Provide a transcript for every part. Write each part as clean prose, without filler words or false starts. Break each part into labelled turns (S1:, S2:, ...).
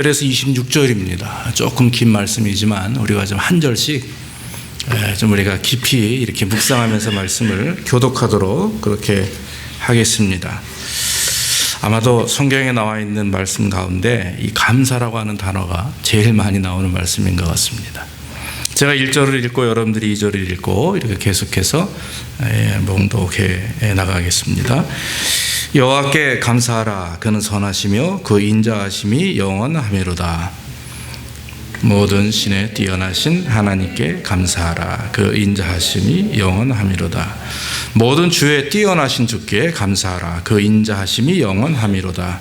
S1: 그래서 26절입니다. 조금 긴 말씀이지만 우리가 좀 한 절씩 좀 우리가 깊이 이렇게 묵상하면서 말씀을 교독하도록 그렇게 하겠습니다. 아마도 성경에 나와 있는 말씀 가운데 이 감사라고 하는 단어가 제일 많이 나오는 말씀인 것 같습니다. 제가 1절을 읽고 여러분들이 2절을 읽고 이렇게 계속해서 몽독해 나가겠습니다. 여호와께 감사하라. 그는 선하시며 그 인자하심이 영원하미로다. 모든 신에 뛰어나신 하나님께 감사하라. 그 인자하심이 영원하미로다. 모든 주에 뛰어나신 주께 감사하라. 그 인자하심이 영원하미로다.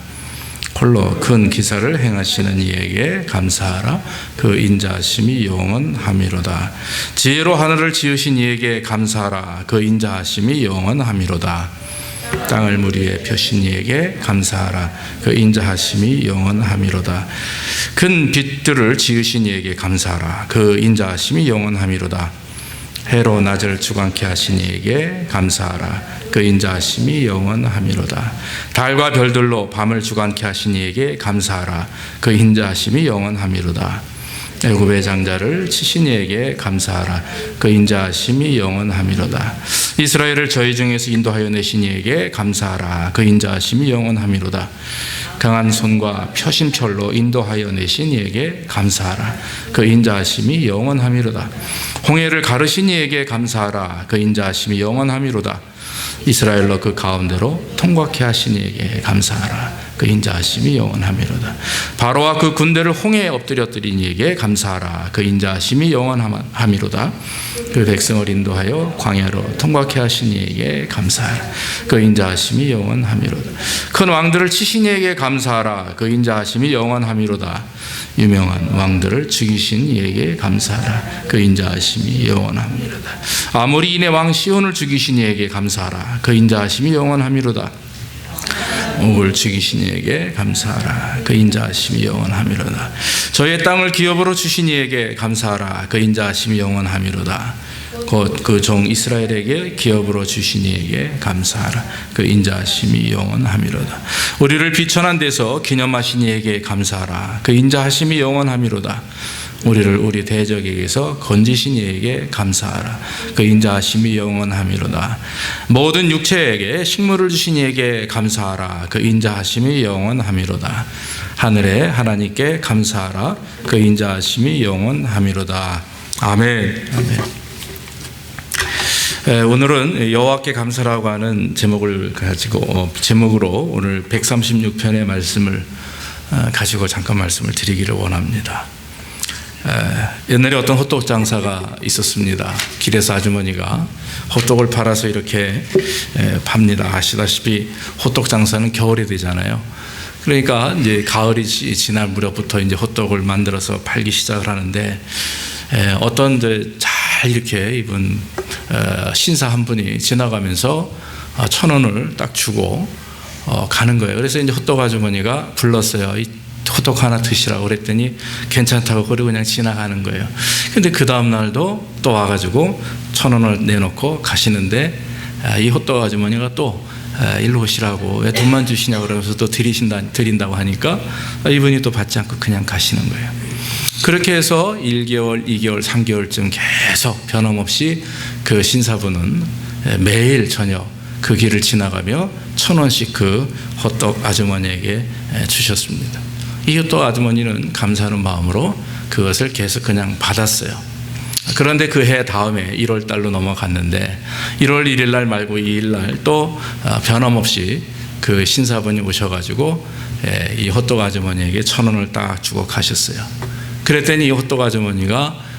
S1: 홀로 큰 기사를 행하시는 이에게 감사하라. 그 인자하심이 영원하미로다. 지혜로 하늘을 지으신 이에게 감사하라. 그 인자하심이 영원하미로다. 땅을 물 위에 펴신 이에게 감사하라. 그 인자하심이 영원하미로다. 큰 빛들을 지으신 이에게 감사하라. 그 인자하심이 영원하미로다. 해로 낮을 주관케 하신 이에게 감사하라. 그 인자하심이 영원하미로다. 달과 별들로 밤을 주관케 하신 이에게 감사하라. 그 인자하심이 영원하미로다. 애굽의 장자를 치신 이에게 감사하라. 그 인자하심이 영원하미로다. 이스라엘을 저희 중에서 인도하여 내신 이에게 감사하라. 그 인자하심이 영원하미로다. 강한 손과 펴신 펼로 인도하여 내신 이에게 감사하라. 그 인자하심이 영원하미로다. 홍해를 가르신 이에게 감사하라. 그 인자하심이 영원하미로다. 이스라엘로 그 가운데로 통과케 하신 이에게 감사하라. 그 인자하심이 영원하미로다. 바로와 그 군대를 홍해에 엎드려뜨린 이에게 감사하라. 그 인자하심이 영원하미로다. 그 백성을 인도하여 광야로 통과케 하신 이에게 감사하라. 그 인자하심이 영원하미로다. 큰 왕들을 치신 이에게 감사하라. 그 인자하심이 영원하미로다. 유명한 왕들을 죽이신 이에게 감사하라. 그 인자하심이 영원하미로다. 아모리인의 왕 시온을 죽이신 이에게 감사하라. 그 인자하심이 영원하미로다. 옥을 죽이신 이에게 감사하라. 그 인자하심이 영원하미로다. 저의 땅을 기업으로 주신 이에게 감사하라. 그 인자하심이 영원하미로다. 곧 그 종 이스라엘에게 기업으로 주신 이에게 감사하라. 그 인자하심이 영원하미로다. 우리를 비천한 데서 기념하신 이에게 감사하라. 그 인자하심이 영원하미로다. 우리를 우리 대적에게서 건지신 이에게 감사하라. 그 인자하심이 영원하미로다. 모든 육체에게 식물을 주신 이에게 감사하라. 그 인자하심이 영원하미로다. 하늘에 하나님께 감사하라. 그 인자하심이 영원하미로다. 아멘. 아멘. 오늘은 여호와께 감사라고 하는 제목을 가지고 제목으로 오늘 136편의 말씀을 가지고 잠깐 말씀을 드리기를 원합니다. 옛날에 어떤 호떡 장사가 있었습니다. 길에서 아주머니가 호떡을 팔아서 이렇게 팝니다. 아시다시피 호떡 장사는 겨울에 되잖아요. 그러니까 이제 가을이 지날 무렵부터 이제 호떡을 만들어서 팔기 시작을 하는데 어떤 이제 잘 이렇게 입은 신사 한 분이 지나가면서 1,000원을 딱 주고 가는 거예요. 그래서 이제 호떡 아주머니가 불렀어요. 호떡 하나 드시라고 그랬더니 괜찮다고 그러고 그냥 지나가는 거예요. 근데 그 다음 날도 또 와가지고 1,000원을 내놓고 가시는데 이 호떡 아주머니가 또 일로 오시라고 왜 돈만 주시냐고 그러면서 또 드린다고 하니까 이분이 또 받지 않고 그냥 가시는 거예요. 그렇게 해서 1개월, 2개월, 3개월쯤 계속 변함없이 그 신사분은 매일 저녁 그 길을 지나가며 1,000원씩 그 호떡 아주머니에게 주셨습니다. 이 호떡 아주머니는 감사하는 마음으로 그것을 계속 그냥 받았어요. 그런데 그 해 다음에 1월 달로 넘어갔는데 1월 1일 날 말고 2일 날 또 변함없이 그 신사분이 오셔가지고 이 호떡 아주머니에게 1,000원을 딱 주고 가셨어요. 그랬더니 이 호떡 아주머니가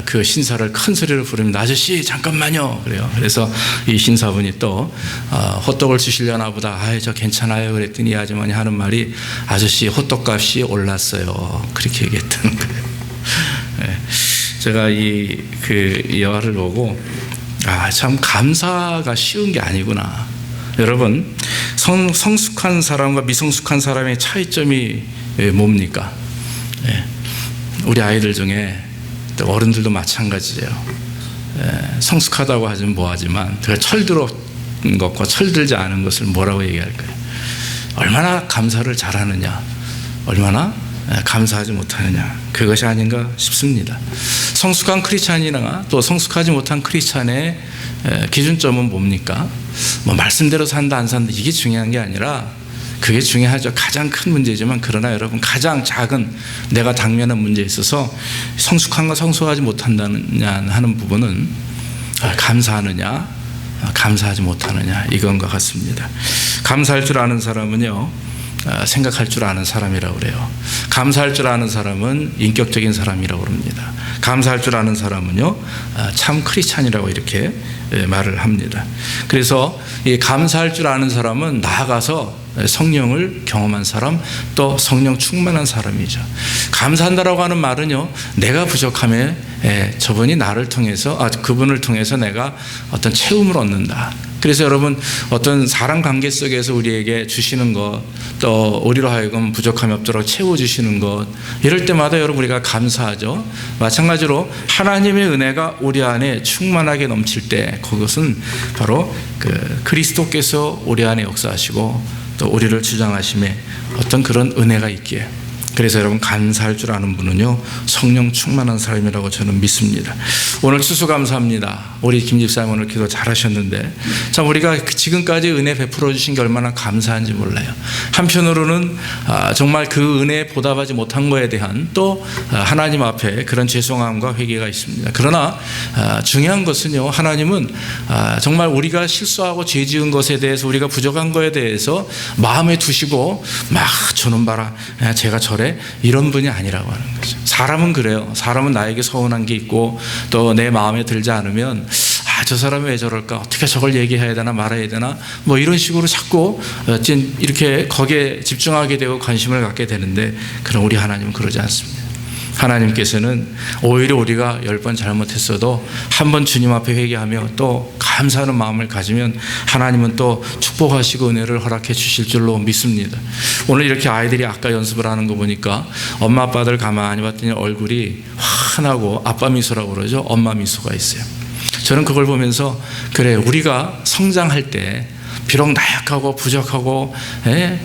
S1: 그 신사를 큰 소리로 부릅니다. 아저씨 잠깐만요. 그래요. 그래서 이 신사분이 또 호떡을 주시려나 보다. 저 괜찮아요. 그랬더니 이 아주머니 하는 말이 아저씨 호떡값이 올랐어요. 그렇게 얘기했다는 거예요. 제가 이 여화를 보고 참 감사가 쉬운 게 아니구나. 여러분 성숙한 사람과 미성숙한 사람의 차이점이 뭡니까? 우리 아이들 중에 어른들도 마찬가지예요. 성숙하다고 하지만 뭐하지만 철들은 것과 철들지 않은 것을 뭐라고 얘기할까요? 얼마나 감사를 잘하느냐, 얼마나 감사하지 못하느냐, 그것이 아닌가 싶습니다. 성숙한 크리스찬이나 또 성숙하지 못한 크리스찬의 기준점은 뭡니까? 뭐 말씀대로 산다 안 산다 이게 중요한 게 아니라, 그게 중요하죠. 가장 큰 문제지만, 그러나 여러분 가장 작은 내가 당면한 문제에 있어서 성숙한가 성숙하지 못한다느냐 하는 부분은 감사하느냐 감사하지 못하느냐 이건 것 같습니다. 감사할 줄 아는 사람은요, 생각할 줄 아는 사람이라고 그래요. 감사할 줄 아는 사람은 인격적인 사람이라고 그럽니다. 감사할 줄 아는 사람은요, 참 크리스찬이라고 이렇게 말을 합니다. 그래서 이 감사할 줄 아는 사람은 나아가서 성령을 경험한 사람, 또 성령 충만한 사람이죠. 감사한다라고 하는 말은요, 내가 부족함에 저분이 나를 통해서, 그분을 통해서 내가 어떤 채움을 얻는다. 그래서 여러분, 어떤 사람 관계 속에서 우리에게 주시는 것, 또 우리로 하여금 부족함이 없도록 채워주시는 것, 이럴 때마다 여러분 우리가 감사하죠. 마찬가지로 하나님의 은혜가 우리 안에 충만하게 넘칠 때, 그것은 바로 그리스도께서 우리 안에 역사하시고 또 우리를 주장하심에 어떤 그런 은혜가 있기에, 그래서 여러분 감사할 줄 아는 분은요, 성령 충만한 사람이라고 저는 믿습니다. 오늘 추수감사합니다. 우리 김 집사님 오늘 기도 잘하셨는데, 참 우리가 지금까지 은혜 베풀어 주신 게 얼마나 감사한지 몰라요. 한편으로는 정말 그 은혜에 보답하지 못한 거에 대한 또 하나님 앞에 그런 죄송함과 회개가 있습니다. 그러나 중요한 것은요, 하나님은 정말 우리가 실수하고 죄 지은 것에 대해서, 우리가 부족한 거에 대해서 마음에 두시고 막 저놈 봐라, 제가 저래, 이런 분이 아니라고 하는 거죠. 사람은 그래요. 사람은 나에게 서운한 게 있고 또 내 마음에 들지 않으면 저 사람이 왜 저럴까, 어떻게 저걸 얘기해야 되나 말아야 되나, 뭐 이런 식으로 자꾸 이렇게 거기에 집중하게 되고 관심을 갖게 되는데, 그럼 우리 하나님은 그러지 않습니다. 하나님께서는 오히려 우리가 10번 잘못했어도 한 번 주님 앞에 회개하며 또 감사하는 마음을 가지면 하나님은 또 축복하시고 은혜를 허락해 주실 줄로 믿습니다. 오늘 이렇게 아이들이 아까 연습을 하는 거 보니까 엄마 아빠들 가만히 봤더니 얼굴이 환하고 아빠 미소라고 그러죠. 엄마 미소가 있어요. 저는 그걸 보면서, 그래, 우리가 성장할 때 비록 나약하고 부족하고,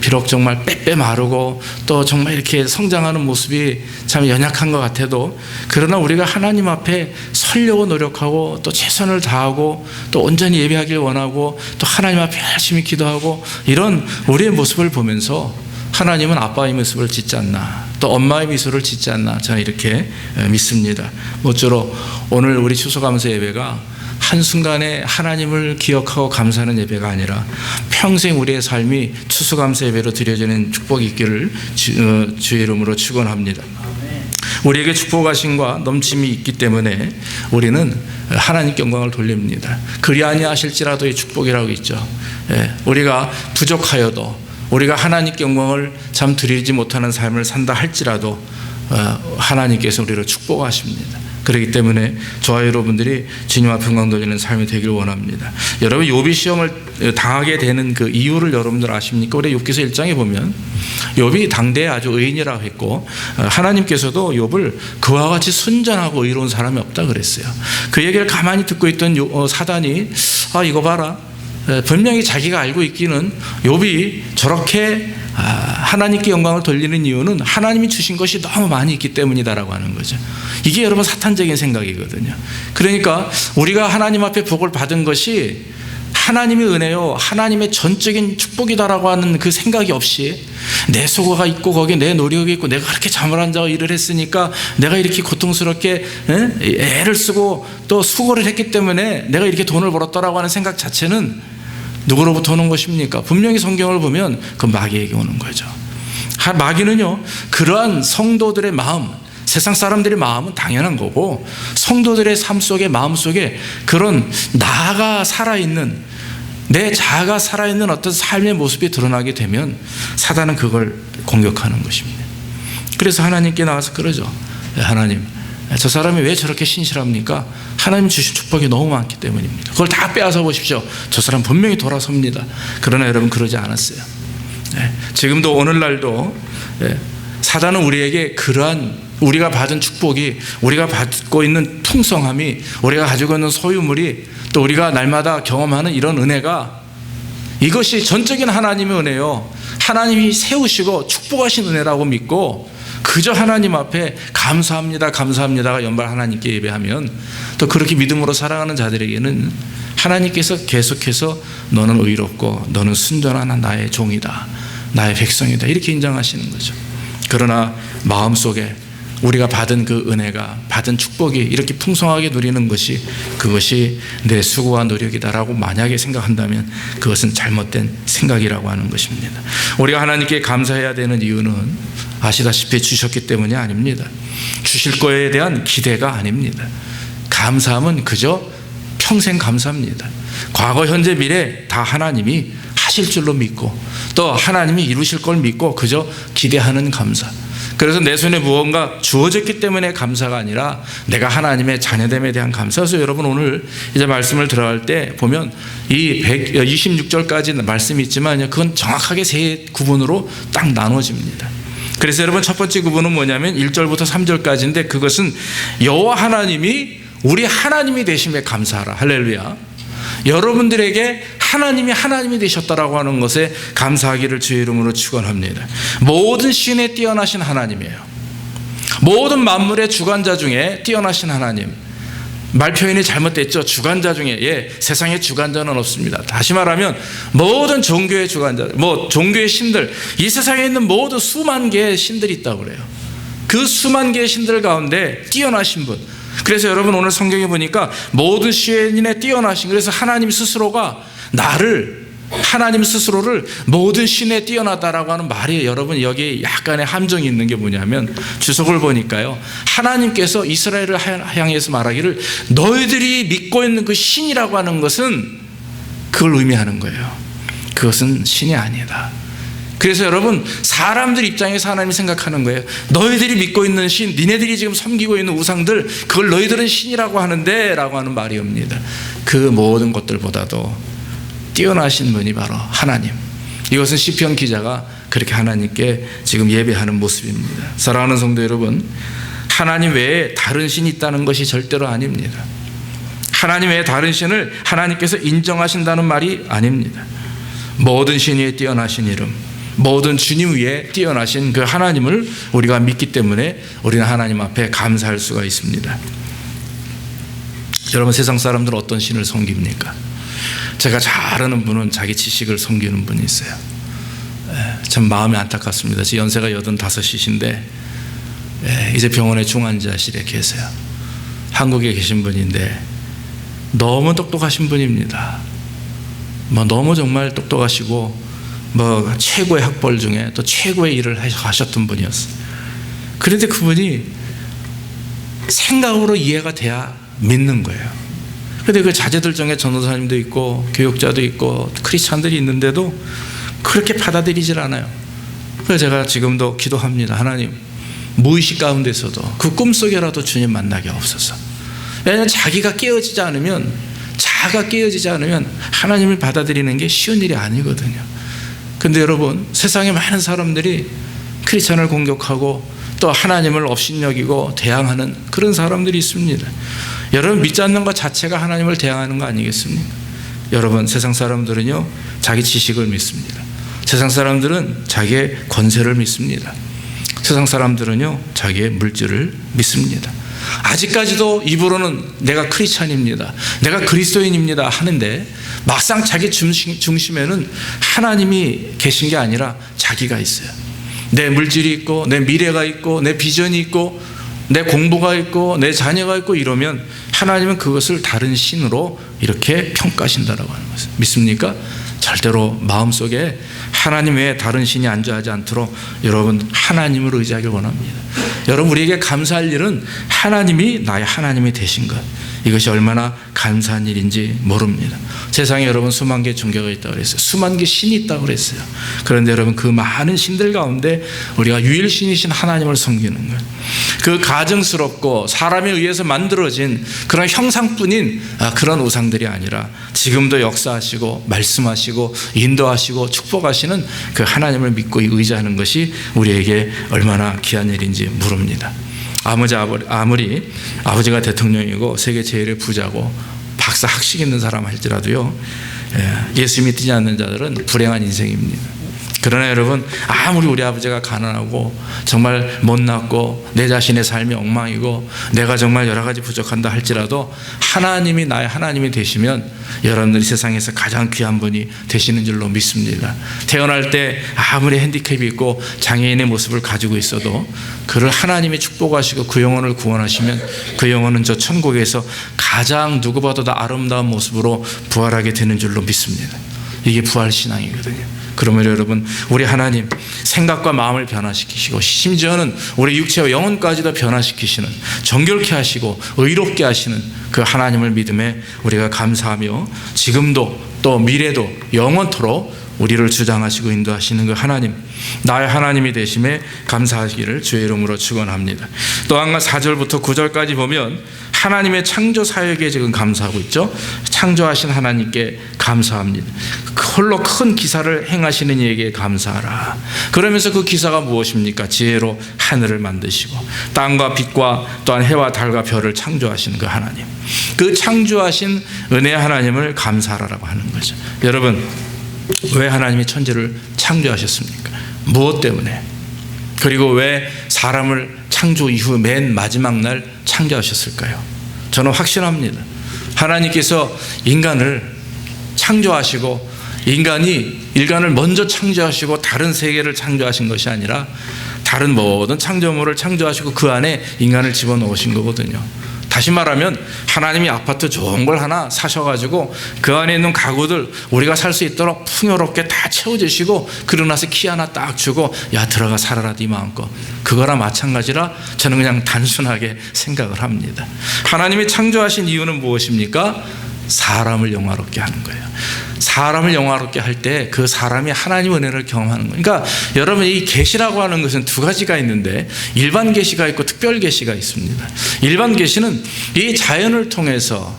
S1: 비록 정말 빼빼 마르고 또 정말 이렇게 성장하는 모습이 참 연약한 것 같아도, 그러나 우리가 하나님 앞에 서려고 노력하고 또 최선을 다하고 또 온전히 예배하길 원하고 또 하나님 앞에 열심히 기도하고, 이런 우리의 모습을 보면서 하나님은 아빠의 모습을 짓지 않나, 또 엄마의 미소를 짓지 않나, 저는 이렇게 믿습니다. 모쪼록 오늘 우리 추수감사 예배가 한순간에 하나님을 기억하고 감사하는 예배가 아니라 평생 우리의 삶이 추수감사 예배로 드려지는 축복이 있기를 주의 이름으로 축원합니다. 우리에게 축복하심과 넘침이 있기 때문에 우리는 하나님께 영광을 돌립니다. 그리 아니하실지라도 이 축복이라고 있죠. 우리가 부족하여도, 우리가 하나님께 영광을 참 드리지 못하는 삶을 산다 할지라도 하나님께서 우리를 축복하십니다. 그렇기 때문에 저와 여러분들이 주님 앞에 영광 돌리는 삶이 되길 원합니다. 여러분, 욥이 시험을 당하게 되는 그 이유를 여러분들 아십니까? 우리 욥기서 1장에 보면 욥이 당대에 아주 의인이라고 했고, 하나님께서도 욥을 그와 같이 순전하고 의로운 사람이 없다 그랬어요. 그 얘기를 가만히 듣고 있던 사단이, 이거 봐라, 분명히 자기가 알고 있기는 욥이 저렇게 하나님께 영광을 돌리는 이유는 하나님이 주신 것이 너무 많이 있기 때문이다라고 하는 거죠. 이게 여러분 사탄적인 생각이거든요. 그러니까 우리가 하나님 앞에 복을 받은 것이 하나님의 은혜요, 하나님의 전적인 축복이다라고 하는 그 생각이 없이, 내 소고가 있고 거기에 내 노력이 있고 내가 그렇게 잠을 안 자고 일을 했으니까 내가 이렇게 고통스럽게 애를 쓰고 또 수고를 했기 때문에 내가 이렇게 돈을 벌었다라고 하는 생각 자체는 누구로부터 오는 것입니까? 분명히 성경을 보면 그 마귀에게 오는 거죠. 마귀는요, 그러한 성도들의 마음, 세상 사람들의 마음은 당연한 거고, 성도들의 삶 속에, 마음 속에 그런 나가 살아있는, 내 자아가 살아있는 어떤 삶의 모습이 드러나게 되면 사단은 그걸 공격하는 것입니다. 그래서 하나님께 나와서 그러죠. 하나님, 저 사람이 왜 저렇게 신실합니까? 하나님 주신 축복이 너무 많기 때문입니다. 그걸 다 빼앗아 보십시오. 저 사람 분명히 돌아섭니다. 그러나 여러분, 그러지 않았어요. 지금도 오늘날도 사단은 우리에게 그러한 우리가 받은 축복이, 우리가 받고 있는 풍성함이, 우리가 가지고 있는 소유물이, 또 우리가 날마다 경험하는 이런 은혜가, 이것이 전적인 하나님의 은혜요, 하나님이 세우시고 축복하신 은혜라고 믿고 그저 하나님 앞에 감사합니다, 감사합니다가 연발 하나님께 예배하면, 또 그렇게 믿음으로 살아가는 자들에게는 하나님께서 계속해서 너는 의롭고 너는 순전한 나의 종이다, 나의 백성이다, 이렇게 인정하시는 거죠. 그러나 마음속에 우리가 받은 그 은혜가, 받은 축복이 이렇게 풍성하게 누리는 것이, 그것이 내 수고와 노력이다라고 만약에 생각한다면 그것은 잘못된 생각이라고 하는 것입니다. 우리가 하나님께 감사해야 되는 이유는 아시다시피 주셨기 때문이 아닙니다. 주실 거에 대한 기대가 아닙니다. 감사함은 그저 평생 감사합니다. 과거, 현재, 미래 다 하나님이 하실 줄로 믿고, 또 하나님이 이루실 걸 믿고 그저 기대하는 감사. 그래서 내 손에 무언가 주어졌기 때문에 감사가 아니라 내가 하나님의 자녀됨에 대한 감사. 그래서 여러분 오늘 이제 말씀을 들어갈 때 보면 이 126절까지 말씀이 있지만 그건 정확하게 세 구분으로 딱 나눠집니다. 그래서 여러분 첫 번째 구분은 뭐냐면 1절부터 3절까지인데, 그것은 여호와 하나님이 우리 하나님이 되심에 감사하라. 할렐루야. 여러분들에게 하나님이 되셨다라고 하는 것에 감사하기를 주의 이름으로 축원합니다. 모든 신에 뛰어나신 하나님이에요. 모든 만물의 주관자 중에 뛰어나신 하나님. 말 표현이 잘못됐죠. 주관자 중에, 세상에 주관자는 없습니다. 다시 말하면 모든 종교의 주관자, 종교의 신들, 이 세상에 있는 모든 수만 개의 신들이 있다고 그래요. 그 수만 개의 신들 가운데 뛰어나신 분. 그래서 여러분 오늘 성경에 보니까 모든 신에 뛰어나신, 그래서 하나님 스스로가 하나님 스스로를 모든 신에 뛰어나다라고 하는 말이에요. 여러분 여기 약간의 함정이 있는 게 뭐냐면, 주석을 보니까요, 하나님께서 이스라엘을 향해서 말하기를 너희들이 믿고 있는 그 신이라고 하는 것은 그걸 의미하는 거예요. 그것은 신이 아니다. 그래서 여러분 사람들 입장에서 하나님이 생각하는 거예요. 너희들이 믿고 있는 신, 니네들이 지금 섬기고 있는 우상들, 그걸 너희들은 신이라고 하는데 라고 하는 말이 옵니다. 그 모든 것들보다도 뛰어나신 분이 바로 하나님. 이것은 시편 기자가 그렇게 하나님께 지금 예배하는 모습입니다. 사랑하는 성도 여러분, 하나님 외에 다른 신이 있다는 것이 절대로 아닙니다. 하나님 외에 다른 신을 하나님께서 인정하신다는 말이 아닙니다. 모든 신 위에 뛰어나신 이름, 모든 주님 위에 뛰어나신 그 하나님을 우리가 믿기 때문에 우리는 하나님 앞에 감사할 수가 있습니다. 여러분 세상 사람들은 어떤 신을 섬깁니까? 제가 잘 아는 분은 자기 지식을 섬기는 분이 있어요. 참 마음이 안타깝습니다. 제 연세가 85이신데 이제 병원의 중환자실에 계세요. 한국에 계신 분인데 너무 똑똑하신 분입니다. 너무 정말 똑똑하시고 최고의 학벌 중에 또 최고의 일을 하셨던 분이었어요. 그런데 그분이 생각으로 이해가 돼야 믿는 거예요. 그런데 그 자제들 중에 전도사님도 있고 교육자도 있고 크리스찬들이 있는데도 그렇게 받아들이질 않아요. 그래서 제가 지금도 기도합니다. 하나님, 무의식 가운데서도 그 꿈속에라도 주님 만나게 하옵소서. 왜냐하면 자기가 깨어지지 않으면, 자아가 깨어지지 않으면 하나님을 받아들이는 게 쉬운 일이 아니거든요. 근데 여러분 세상에 많은 사람들이 크리스찬을 공격하고 또 하나님을 업신여기고 대항하는 그런 사람들이 있습니다. 여러분 믿지 않는 것 자체가 하나님을 대항하는 거 아니겠습니까? 여러분 세상 사람들은요 자기 지식을 믿습니다. 세상 사람들은 자기의 권세를 믿습니다. 세상 사람들은요 자기의 물질을 믿습니다. 아직까지도 입으로는 내가 크리스찬입니다, 내가 그리스도인입니다 하는데 막상 자기 중심에는 하나님이 계신 게 아니라 자기가 있어요. 내 물질이 있고 내 미래가 있고 내 비전이 있고 내 공부가 있고 내 자녀가 있고 이러면 하나님은 그것을 다른 신으로 이렇게 평가하신다라고 하는 것을 믿습니까? 절대로 마음속에 하나님 외에 다른 신이 안주하지 않도록 여러분 하나님을 의지하길 원합니다. 여러분 우리에게 감사할 일은 하나님이 나의 하나님이 되신 것, 이것이 얼마나 감사한 일인지 모릅니다. 세상에 여러분 수만 개의 종교가 있다고 그랬어요. 수만 개의 신이 있다고 그랬어요. 그런데 여러분 그 많은 신들 가운데 우리가 유일신이신 하나님을 섬기는 것, 그 가증스럽고 사람에 의해서 만들어진 그런 형상뿐인 그런 우상들이 아니라 지금도 역사하시고 말씀하시고 인도하시고 축복하시는 그 하나님을 믿고 의지하는 것이 우리에게 얼마나 귀한 일인지 모릅니다. 아무리 아버지가 대통령이고 세계 제일의 부자고 박사 학식 있는 사람 할지라도요, 예수 믿지 않는 자들은 불행한 인생입니다. 그러나 여러분, 아무리 우리 아버지가 가난하고 정말 못났고 내 자신의 삶이 엉망이고 내가 정말 여러 가지 부족한다 할지라도 하나님이 나의 하나님이 되시면 여러분들이 세상에서 가장 귀한 분이 되시는 줄로 믿습니다. 태어날 때 아무리 핸디캡이 있고 장애인의 모습을 가지고 있어도 그를 하나님이 축복하시고 그 영혼을 구원하시면 그 영혼은 저 천국에서 가장 누구보다도 아름다운 모습으로 부활하게 되는 줄로 믿습니다. 이게 부활신앙이거든요. 그러면 여러분, 우리 하나님 생각과 마음을 변화시키시고 심지어는 우리 육체와 영혼까지도 변화시키시는, 정결케 하시고 의롭게 하시는 그 하나님을 믿음에 우리가 감사하며 지금도 또 미래도 영원토록 우리를 주장하시고 인도하시는 그 하나님, 나의 하나님이 되심에 감사하기를 주의 이름으로 축원합니다. 또 한 가지 4절부터 9절까지 보면 하나님의 창조 사역에 지금 감사하고 있죠. 창조하신 하나님께 감사합니다. 홀로 큰 기사를 행하시는 이에게 감사하라. 그러면서 그 기사가 무엇입니까? 지혜로 하늘을 만드시고 땅과 빛과 또한 해와 달과 별을 창조하시는 그 하나님, 그 창조하신 은혜의 하나님을 감사하라고 하는 거죠. 여러분, 왜 하나님이 천지를 창조하셨습니까? 무엇 때문에? 그리고 왜 사람을 창조 이후 맨 마지막 날 창조하셨을까요? 저는 확신합니다. 하나님께서 인간을 창조하시고 인간을 먼저 창조하시고 다른 세계를 창조하신 것이 아니라 다른 모든 창조물을 창조하시고 그 안에 인간을 집어넣으신 거거든요. 다시 말하면 하나님이 아파트 좋은 걸 하나 사셔가지고 그 안에 있는 가구들 우리가 살 수 있도록 풍요롭게 다 채워주시고 그러고 나서 키 하나 딱 주고 야 들어가 살아라 네 마음껏, 그거랑 마찬가지라 저는 그냥 단순하게 생각을 합니다. 하나님이 창조하신 이유는 무엇입니까? 사람을 영화롭게 하는 거예요. 사람을 영화롭게 할 때 그 사람이 하나님의 은혜를 경험하는 거예요. 그러니까 여러분, 이 계시라고 하는 것은 두 가지가 있는데 일반 계시가 있고 특별 계시가 있습니다. 일반 계시는 이 자연을 통해서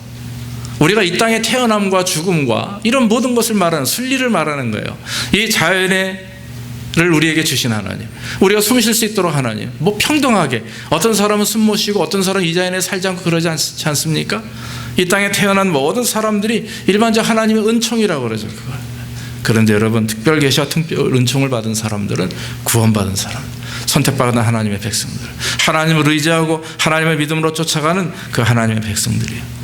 S1: 우리가 이 땅의 태어남과 죽음과 이런 모든 것을 말하는, 순리를 말하는 거예요. 이 자연의 를 우리에게 주신 하나님, 우리가 숨 쉴 수 있도록 하나님, 평등하게 어떤 사람은 숨 못 쉬고 어떤 사람은 이 자연에 살지 않고 그러지 않습니까? 이 땅에 태어난 모든 사람들이 일반적 하나님의 은총이라고 그러죠. 그걸. 그런데 여러분, 특별 계시와 특별 은총을 받은 사람들은 구원받은 사람, 선택받은 하나님의 백성들, 하나님을 의지하고 하나님의 믿음으로 쫓아가는 그 하나님의 백성들이에요.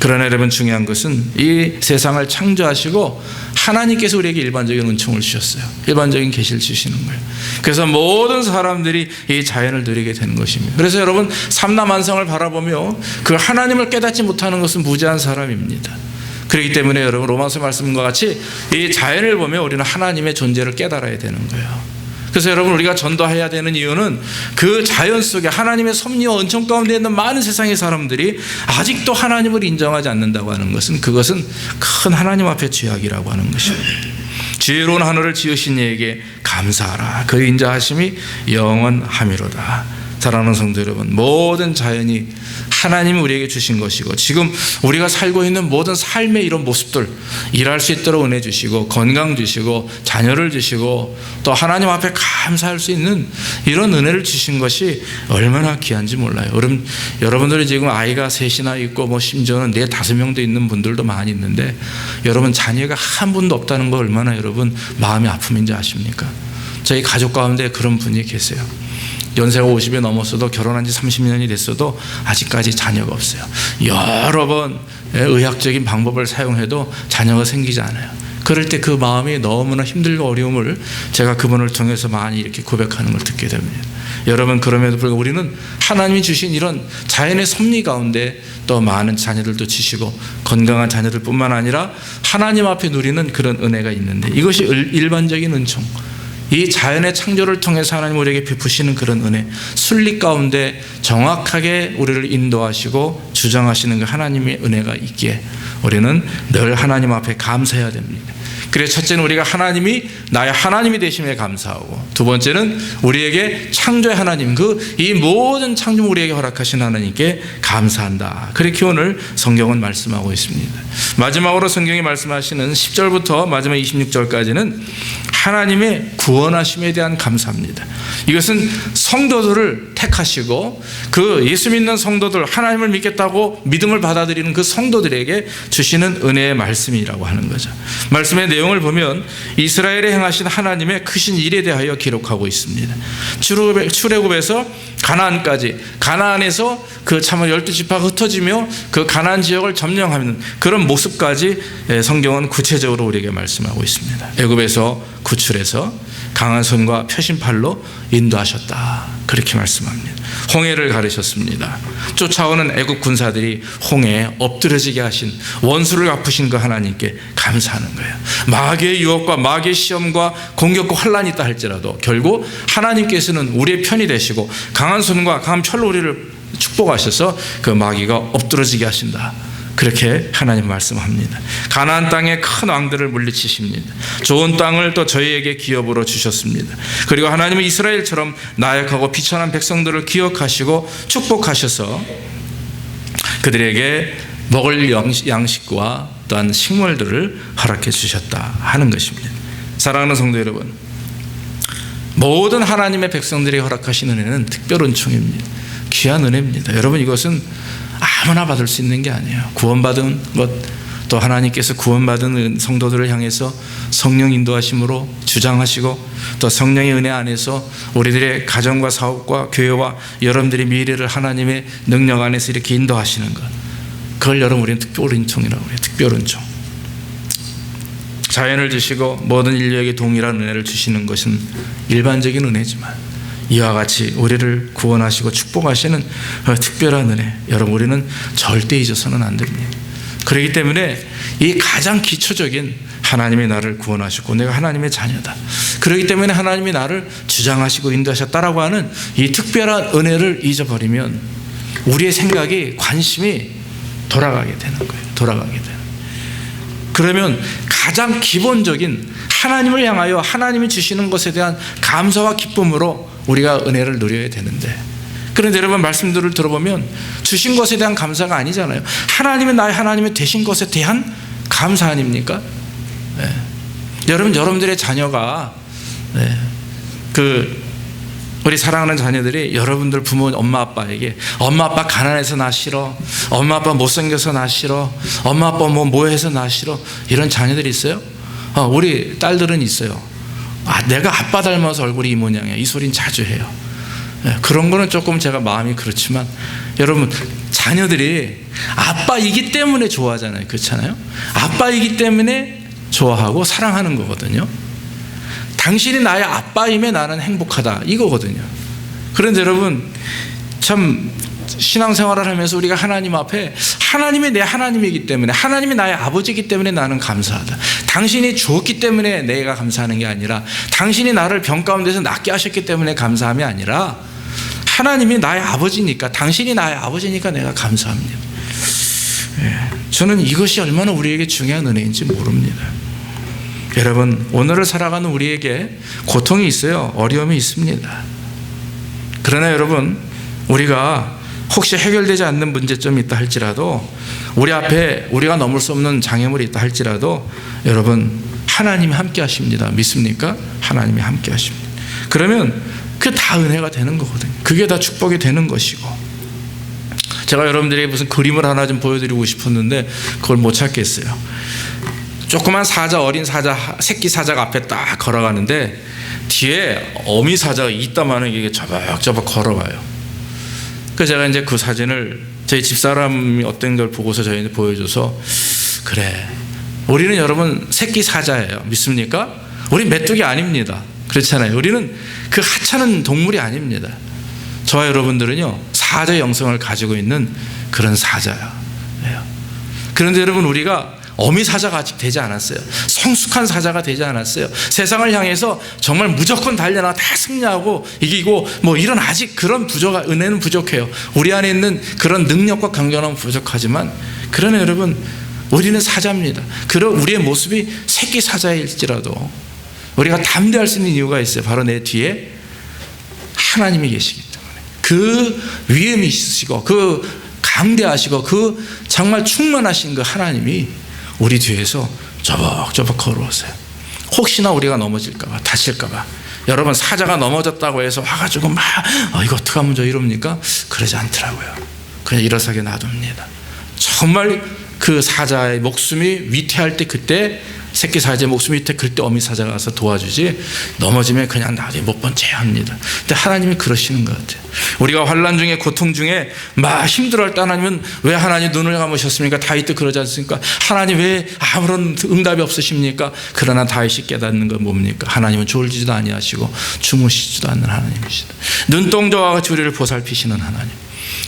S1: 그러나 여러분, 중요한 것은 이 세상을 창조하시고 하나님께서 우리에게 일반적인 은총을 주셨어요. 일반적인 계시를 주시는 거예요. 그래서 모든 사람들이 이 자연을 누리게 되는 것입니다. 그래서 여러분, 삼라만상을 바라보며 그 하나님을 깨닫지 못하는 것은 무지한 사람입니다. 그렇기 때문에 여러분, 로마서 말씀과 같이 이 자연을 보며 우리는 하나님의 존재를 깨달아야 되는 거예요. 그래서 여러분, 우리가 전도해야 되는 이유는 그 자연 속에 하나님의 섭리와 은총 가운데 있는 많은 세상의 사람들이 아직도 하나님을 인정하지 않는다고 하는 것은, 그것은 큰 하나님 앞에 죄악이라고 하는 것입니다. 지혜로운 하늘을 지으신 이에게 감사하라. 그의 인자하심이 영원함이로다. 사랑하는 성도 여러분, 모든 자연이 하나님이 우리에게 주신 것이고 지금 우리가 살고 있는 모든 삶의 이런 모습들, 일할 수 있도록 은혜 주시고 건강 주시고 자녀를 주시고 또 하나님 앞에 감사할 수 있는 이런 은혜를 주신 것이 얼마나 귀한지 몰라요. 여러분들이 지금 아이가 셋이나 있고 심지어는 4, 5명도 있는 분들도 많이 있는데 여러분, 자녀가 한 분도 없다는 거 얼마나 여러분 마음이 아픔인지 아십니까? 저희 가족 가운데 그런 분이 계세요. 연세가 50이 넘었어도 결혼한 지 30년이 됐어도 아직까지 자녀가 없어요. 여러 번 의학적인 방법을 사용해도 자녀가 생기지 않아요. 그럴 때 그 마음이 너무나 힘들고 어려움을 제가 그분을 통해서 많이 이렇게 고백하는 걸 듣게 됩니다. 여러분, 그럼에도 불구하고 우리는 하나님이 주신 이런 자연의 섭리 가운데 또 많은 자녀들도 주시고 건강한 자녀들 뿐만 아니라 하나님 앞에 누리는 그런 은혜가 있는데 이것이 일반적인 은총, 이 자연의 창조를 통해서 하나님 우리에게 베푸시는 그런 은혜, 순리 가운데 정확하게 우리를 인도하시고 주장하시는 그 하나님의 은혜가 있기에 우리는 늘 하나님 앞에 감사해야 됩니다. 그래서 첫째는 우리가 하나님이 나의 하나님이 되심에 감사하고, 두 번째는 우리에게 창조의 하나님, 이 모든 창조 우리에게 허락하신 하나님께 감사한다. 그렇게 오늘 성경은 말씀하고 있습니다. 마지막으로 성경이 말씀하시는 10절부터 마지막 26절까지는 하나님의 구원하심에 대한 감사입니다. 이것은 성도들을 택하시고 그 예수 믿는 성도들, 하나님을 믿겠다고 믿음을 받아들이는 그 성도들에게 주시는 은혜의 말씀이라고 하는 거죠. 말씀의 내용 내용을 보면 이스라엘에 행하신 하나님의 크신 일에 대하여 기록하고 있습니다. 출애굽에서 가나안까지, 가나안에서 그 참으로 12지파가 흩어지며 그 가나안 지역을 점령하는 그런 모습까지 성경은 구체적으로 우리에게 말씀하고 있습니다. 애굽에서 구출해서 강한 손과 표심팔로 인도하셨다, 그렇게 말씀합니다. 홍해를 가르셨습니다. 쫓아오는 애국 군사들이 홍해에 엎드러지게 하신, 원수를 갚으신 그 하나님께 감사하는 거예요. 마귀의 유혹과 마귀의 시험과 공격과 환란이 있다 할지라도 결국 하나님께서는 우리의 편이 되시고 강한 손과 강한 팔로 우리를 축복하셔서 그 마귀가 엎드러지게 하신다, 그렇게 하나님 말씀합니다. 가나안 땅에 큰 왕들을 물리치십니다. 좋은 땅을 또 저희에게 기업으로 주셨습니다. 그리고 하나님은 이스라엘처럼 나약하고 비천한 백성들을 기억하시고 축복하셔서 그들에게 먹을 양식과 또한 식물들을 허락해 주셨다 하는 것입니다. 사랑하는 성도 여러분, 모든 하나님의 백성들이 허락하신 은혜는 특별 은총입니다. 귀한 은혜입니다. 여러분, 이것은 아무나 받을 수 있는 게 아니에요. 구원받은 것, 또 하나님께서 구원받은 성도들을 향해서 성령 인도하심으로 주장하시고, 또 성령의 은혜 안에서 우리들의 가정과 사업과 교회와 여러분들의 미래를 하나님의 능력 안에서 이렇게 인도하시는 것, 그걸 여러분 우리는 특별 은총이라고 해요. 특별 은총. 자연을 주시고 모든 인류에게 동일한 은혜를 주시는 것은 일반적인 은혜지만, 이와 같이 우리를 구원하시고 축복하시는 특별한 은혜, 여러분 우리는 절대 잊어서는 안 됩니다. 그렇기 때문에 이 가장 기초적인, 하나님이 나를 구원하셨고 내가 하나님의 자녀다, 그렇기 때문에 하나님이 나를 주장하시고 인도하셨다라고 하는 이 특별한 은혜를 잊어버리면 우리의 생각이, 관심이 돌아가게 되는 거예요. 돌아가게 되는 거예요. 그러면 가장 기본적인 하나님을 향하여 하나님이 주시는 것에 대한 감사와 기쁨으로 우리가 은혜를 누려야 되는데, 그런데 여러분 말씀들을 들어보면 주신 것에 대한 감사가 아니잖아요. 하나님이 나의 하나님이 되신 것에 대한 감사 아닙니까? 네. 여러분들의 자녀가, 네, 우리 사랑하는 자녀들이 여러분들 부모 엄마 아빠에게 엄마 아빠 가난해서 나 싫어, 엄마 아빠 못생겨서 나 싫어, 엄마 아빠 뭐 해서 나 싫어, 이런 자녀들이 있어요? 우리 딸들은 있어요. 내가 아빠 닮아서 얼굴이 이 모양이야, 이 소리는 자주 해요. 그런 거는 조금 제가 마음이 그렇지만, 여러분 자녀들이 아빠이기 때문에 좋아하잖아요. 그렇잖아요. 아빠이기 때문에 좋아하고 사랑하는 거거든요. 당신이 나의 아빠임에 나는 행복하다, 이거거든요. 그런데 여러분, 참 신앙생활을 하면서 우리가 하나님 앞에, 하나님이 내 하나님이기 때문에, 하나님이 나의 아버지이기 때문에 나는 감사하다, 당신이 주었기 때문에 내가 감사하는 게 아니라, 당신이 나를 병 가운데서 낫게 하셨기 때문에 감사함이 아니라, 하나님이 나의 아버지니까, 당신이 나의 아버지니까 내가 감사합니다. 저는 이것이 얼마나 우리에게 중요한 은혜인지 모릅니다. 여러분, 오늘을 살아가는 우리에게 고통이 있어요. 어려움이 있습니다. 그러나 여러분, 우리가 혹시 해결되지 않는 문제점이 있다 할지라도, 우리 앞에 우리가 넘을 수 없는 장애물이 있다 할지라도, 여러분 하나님이 함께 하십니다. 믿습니까? 하나님이 함께 하십니다. 그러면 그게 다 은혜가 되는 거거든요. 그게 다 축복이 되는 것이고, 제가 여러분들에게 무슨 그림을 하나 좀 보여드리고 싶었는데 그걸 못 찾겠어요. 조그만 사자, 어린 사자, 새끼 사자가 앞에 딱 걸어가는데 뒤에 어미 사자가 이따만한 게 저벅저벅 걸어가요. 그래서 제가 이제 그 사진을 저희 집사람이 어떤 걸 보고서 저희한테 보여줘서, 그래, 우리는 여러분 새끼 사자예요. 믿습니까? 우리 메뚜기 아닙니다. 그렇잖아요. 우리는 그 하찮은 동물이 아닙니다. 저와 여러분들은요, 사자의 영성을 가지고 있는 그런 사자예요. 그런데 여러분, 우리가 어미 사자가 아직 되지 않았어요. 성숙한 사자가 되지 않았어요. 세상을 향해서 정말 무조건 달려나 다 승리하고 이기고 뭐 이런, 아직 그런 은혜는 부족해요. 우리 안에 있는 그런 능력과 강건함은 부족하지만, 그러나 여러분, 우리는 사자입니다. 그런 우리의 모습이 새끼 사자일지라도 우리가 담대할 수 있는 이유가 있어요. 바로 내 뒤에 하나님이 계시기 때문에, 그 위엄이 있으시고 그 강대하시고 그 정말 충만하신 그 하나님이 우리 뒤에서 저벅저벅 걸어오세요. 혹시나 우리가 넘어질까봐, 다칠까봐. 여러분, 사자가 넘어졌다고 해서 와가지고 막 이거 어떡하면 저 이럽니까? 그러지 않더라고요. 그냥 일어서게 놔둡니다. 정말 그 사자의 목숨이 위태할 때 그때 새끼 사자의 목숨 밑에 그때 어미 사자가 가서 도와주지, 넘어지면 그냥 나중에 못 본 채 합니다. 근데 하나님이 그러시는 것 같아요. 우리가 환난 중에, 고통 중에 막 힘들어할 때 하나님은 왜 하나님 눈을 감으셨습니까? 다윗도 그러지 않습니까? 하나님 왜 아무런 응답이 없으십니까? 그러나 다윗이 깨닫는 건 뭡니까? 하나님은 졸지도 아니하시고 주무시지도 않는 하나님이시다. 눈동자와 같이 우리를 보살피시는 하나님.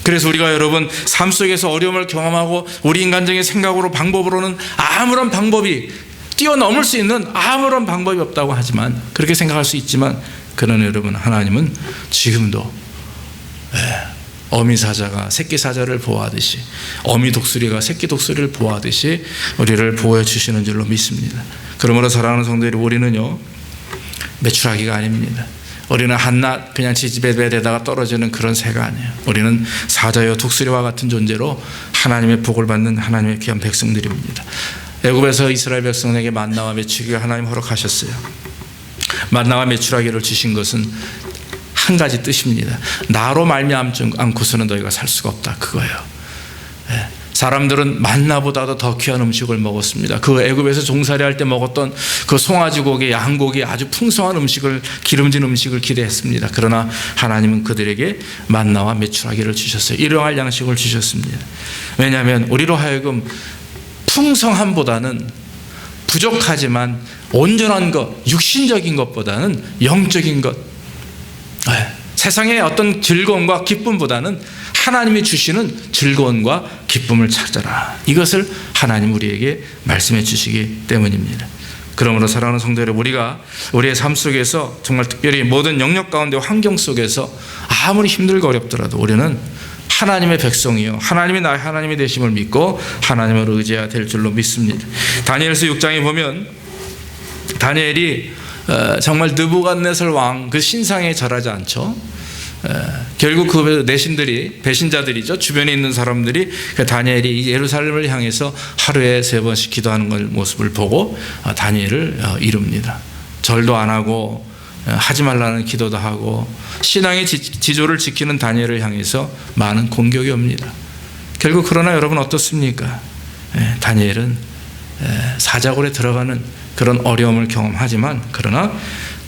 S1: 그래서 우리가 여러분 삶 속에서 어려움을 경험하고 우리 인간적인 생각으로, 방법으로는 아무런 방법이 뛰어넘을 수 있는 아무런 방법이 없다고 하지만, 그렇게 생각할 수 있지만, 그러나 여러분, 하나님은 지금도 어미 사자가 새끼 사자를 보호하듯이, 어미 독수리가 새끼 독수리를 보호하듯이 우리를 보호해 주시는 줄로 믿습니다. 그러므로 사랑하는 성도들이, 우리는요 메추라기가 아닙니다. 우리는 한낱 그냥 지지배배되다가 떨어지는 그런 새가 아니에요. 우리는 사자여 독수리와 같은 존재로 하나님의 복을 받는 하나님의 귀한 백성들입니다. 애굽에서 이스라엘 백성에게 만나와 메추라기를 하나님 허락하셨어요. 만나와 메추라기를 주신 것은 한 가지 뜻입니다. 나로 말미암지 않고서는 너희가 살 수가 없다, 그거예요. 사람들은 만나보다도 더 귀한 음식을 먹었습니다. 그 애굽에서 종살이할 때 먹었던 그 송아지고기, 양고기, 아주 풍성한 음식을, 기름진 음식을 기대했습니다. 그러나 하나님은 그들에게 만나와 메추라기를 주셨어요. 일용할 양식을 주셨습니다. 왜냐하면 우리로 하여금 풍성함보다는, 부족하지만 온전한 것, 육신적인 것보다는 영적인 것, 세상의 어떤 즐거움과 기쁨보다는 하나님이 주시는 즐거움과 기쁨을 찾아라. 이것을 하나님 우리에게 말씀해 주시기 때문입니다. 그러므로 사랑하는 성도 여러분, 우리가 우리의 삶 속에서, 정말 특별히 모든 영역 가운데 환경 속에서 아무리 힘들고 어렵더라도 우리는 하나님의 백성이요, 하나님이 나의 하나님이 되심을 믿고 하나님을 의지해야 될 줄로 믿습니다. 다니엘서 6장에 보면 다니엘이 정말 느부갓네살 왕 그 신상에 절하지 않죠. 결국 그 내신들이, 배신자들이죠. 주변에 있는 사람들이 그 다니엘이 예루살렘을 향해서 하루에 3번씩 기도하는 걸 모습을 보고 다니엘을 이룹니다. 절도 안 하고 하지 말라는 기도도 하고 신앙의 지조를 지키는 다니엘을 향해서 많은 공격이 옵니다. 결국 그러나 여러분 어떻습니까? 다니엘은 사자굴에 들어가는 그런 어려움을 경험하지만, 그러나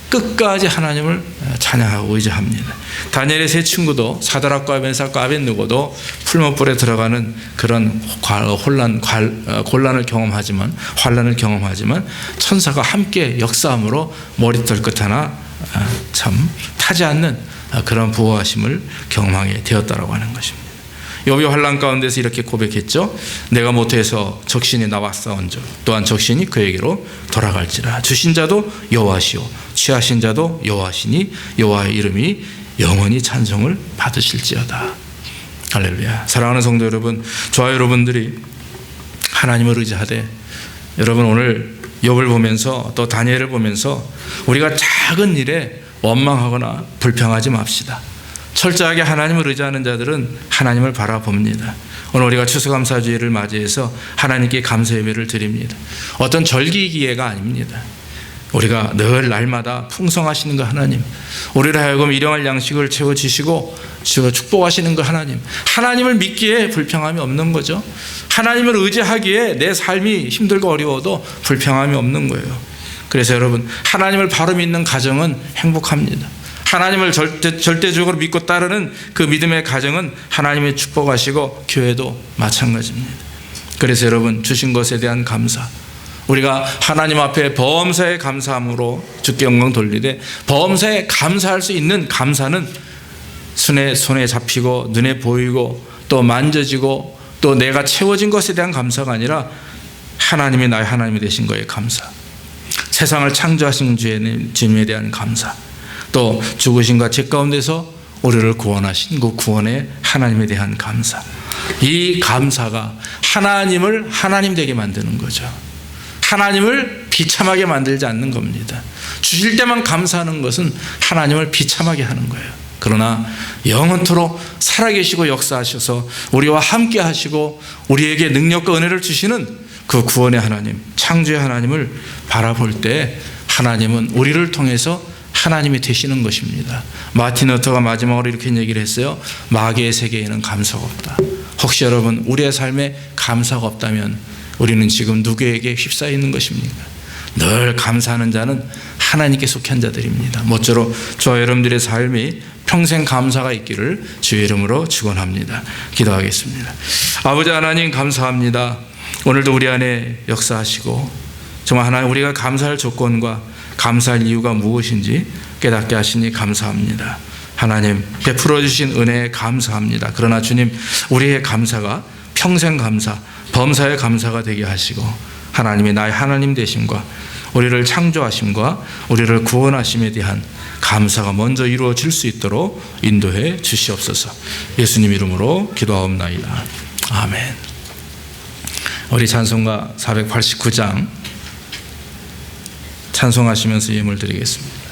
S1: 끝까지 하나님을 찬양하고 의지합니다. 다니엘의 세 친구도, 사드락과 메삭과 아벳느고도 풀무불에 들어가는 그런 곤란을 경험하지만, 환란을 경험하지만 천사가 함께 역사함으로 머리털 끝 하나 참 타지 않는 그런 보호하심을 경험하게 되었다라고 하는 것입니다. 욥이 환난 가운데서 이렇게 고백했죠. 내가 모태에서 적신이 나와 싸운즉 또한 적신이 그에게로 돌아갈지라. 주신 자도 여호와시오 취하신 자도 여호와시니 여호와의 이름이 영원히 찬송을 받으실지어다. 할렐루야. 사랑하는 성도 여러분, 저와 여러분들이 하나님을 의지하되, 여러분 오늘 욥을 보면서 또 다니엘을 보면서 우리가 작은 일에 원망하거나 불평하지 맙시다. 철저하게 하나님을 의지하는 자들은 하나님을 바라봅니다. 오늘 우리가 추수감사주일을 맞이해서 하나님께 감사 예배를 드립니다. 어떤 절기기회가 아닙니다. 우리가 늘 날마다 풍성하시는 그 하나님, 우리를 하여금 일용할 양식을 채워주시고 축복하시는 그 하나님, 하나님을 믿기에 불평함이 없는 거죠. 하나님을 의지하기에 내 삶이 힘들고 어려워도 불평함이 없는 거예요. 그래서 여러분, 하나님을 바로 믿는 가정은 행복합니다. 하나님을 절대적으로 믿고 따르는 그 믿음의 가정은 하나님의 축복하시고, 교회도 마찬가지입니다. 그래서 여러분, 주신 것에 대한 감사, 우리가 하나님 앞에 범사에 감사함으로 주께 영광 돌리되, 범사에 감사할 수 있는 감사는 손에 잡히고 눈에 보이고 또 만져지고 또 내가 채워진 것에 대한 감사가 아니라 하나님이 나의 하나님이 되신 거에 감사, 세상을 창조하신 주님에 대한 감사, 또 죽으신과 죄 가운데서 우리를 구원하신 그 구원의 하나님에 대한 감사, 이 감사가 하나님을 하나님 되게 만드는 거죠. 하나님을 비참하게 만들지 않는 겁니다. 주실 때만 감사하는 것은 하나님을 비참하게 하는 거예요. 그러나 영원토록 살아계시고 역사하셔서 우리와 함께 하시고 우리에게 능력과 은혜를 주시는 그 구원의 하나님, 창조의 하나님을 바라볼 때 하나님은 우리를 통해서 하나님이 되시는 것입니다. 마틴 루터가 마지막으로 이렇게 얘기를 했어요. 마귀의 세계에는 감사가 없다. 혹시 여러분, 우리의 삶에 감사가 없다면 우리는 지금 누구에게 휩싸여 있는 것입니까? 늘 감사하는 자는 하나님께 속한 자들입니다. 모쪼록 저와 여러분들의 삶이 평생 감사가 있기를 주의 이름으로 축원합니다. 기도하겠습니다. 아버지 하나님 감사합니다. 오늘도 우리 안에 역사하시고 정말 하나님 우리가 감사할 조건과 감사할 이유가 무엇인지 깨닫게 하시니 감사합니다. 하나님 베풀어 주신 은혜에 감사합니다. 그러나 주님 우리의 감사가 평생 감사, 범사의 감사가 되게 하시고 하나님이 나의 하나님 되심과 우리를 창조하심과 우리를 구원하심에 대한 감사가 먼저 이루어질 수 있도록 인도해 주시옵소서. 예수님 이름으로 기도하옵나이다. 아멘. 우리 찬송가 489장 찬송하시면서 예물 드리겠습니다.